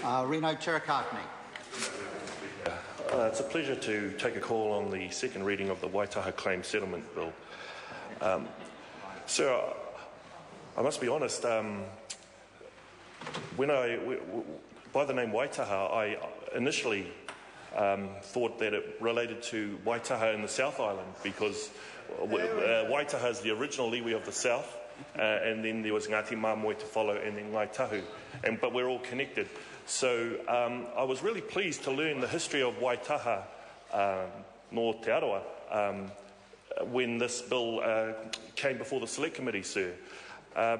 Reno Chirakatni. It's a pleasure to take a call on the second reading of the Waitaha Claim Settlement Bill. Sir, I must be honest, by the name Waitaha, I initially thought that it related to Waitaha in the South Island, because Waitaha is the original iwi of the South, and then there was Ngāti Māmoe to follow, and then Waitahu, but we're all connected. So I was really pleased to learn the history of Waitaha nor Te Aroa when this bill came before the Select Committee, sir,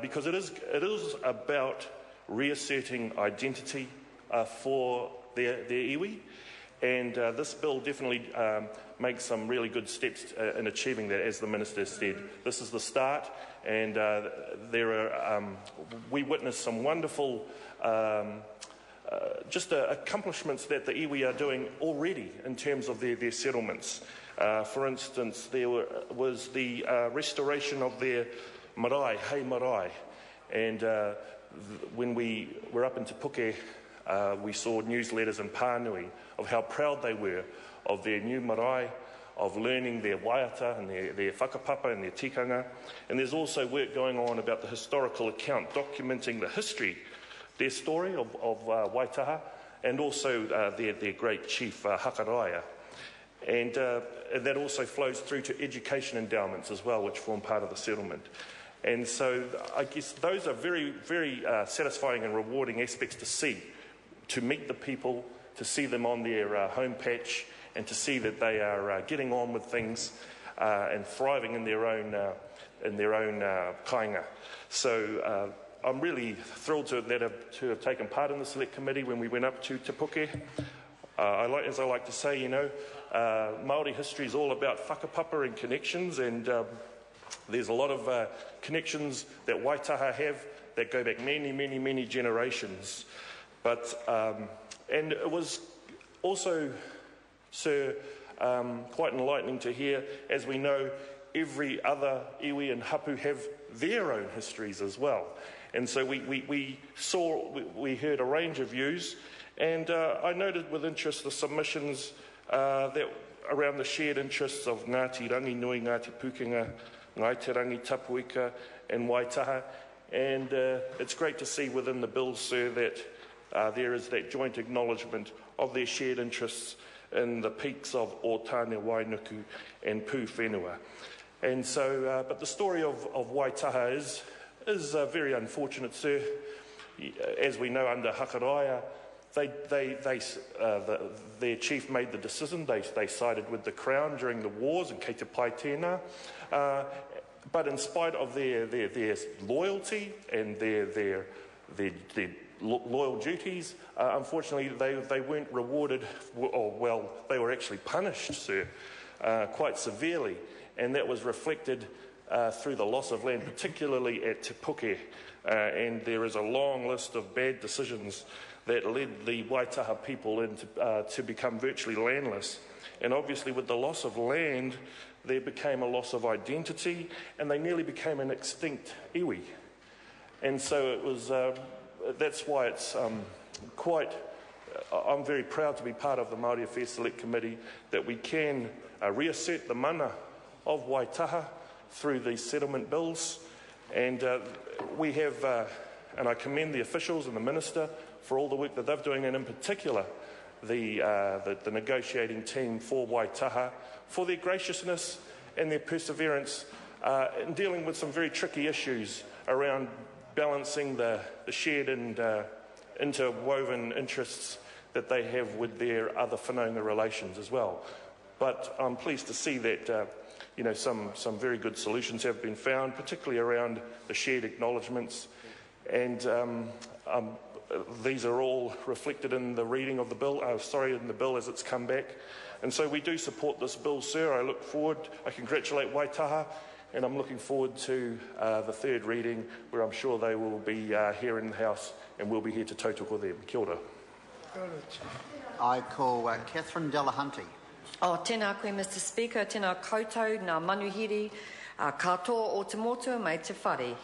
because it is about reasserting identity for their iwi, and this bill definitely makes some really good steps in achieving that, as the Minister said. This is the start, and we witnessed some wonderful accomplishments that the iwi are doing already in terms of their settlements. For instance, there was the restoration of their marae, hei marae, and when we were up in Te Puke, we saw newsletters in Pānui of how proud they were of their new marae, of learning their waiata and their whakapapa and their tikanga. And there's also work going on about the historical account, documenting the history, their story of Waitaha, and also their great chief, Hakaraia. And that also flows through to education endowments as well, which form part of the settlement. And so I guess those are very, very satisfying and rewarding aspects to see, to meet the people, to see them on their home patch, and to see that they are getting on with things and thriving in their own kāinga. So I'm really thrilled to have taken part in the Select Committee when we went up to Te Puke. As I like to say, Māori history is all about whakapapa and connections, and there's a lot of connections that Waitaha have that go back many, many, many generations. But and it was also, sir, quite enlightening to hear, as we know, every other iwi and hapu have their own histories as well. And so we heard a range of views, and I noted with interest the submissions that around the shared interests of Ngāti Ranginui, Ngāti Pukenga, Ngaiterangi, Tapuika and Waitaha. And it's great to see within the bill, sir, that there is that joint acknowledgement of their shared interests in the peaks of Ōtāne Wainuku and Pū Whenua. And so, but the story of Waitaha is very unfortunate, sir. As we know, under Hakaraia, their chief made the decision. They sided with the Crown during the wars and kei te pai tēnā. But in spite of their loyalty and their loyal duties, unfortunately they weren't rewarded, or well, they were actually punished, sir, quite severely, and that was reflected through the loss of land, particularly at Te Puke, and there is a long list of bad decisions that led the Waitaha people to become virtually landless. And obviously with the loss of land, there became a loss of identity, and they nearly became an extinct iwi. And so it was, that's why it's I'm very proud to be part of the Māori Affairs Select Committee, that we can reassert the mana of Waitaha through these settlement bills. And we have, and I commend the officials and the Minister for all the work that they're doing, and in particular the negotiating team for Waitaha, for their graciousness and their perseverance in dealing with some very tricky issues around balancing the shared and interwoven interests that they have with their other whanaunga relations as well. But I'm pleased to see that some very good solutions have been found, particularly around the shared acknowledgements, and these are all reflected in the reading of the bill, in the bill as it's come back. And so we do support this bill, sir. I congratulate Waitaha, and I'm looking forward to the third reading, where I'm sure they will be here in the House, and we'll be here to tautoko them. Kia ora. I call Catherine Delahunty. Tēnā koe, Mr Speaker, tēnā koutou, ngā manuhiri, katoa o te motua mai te whare.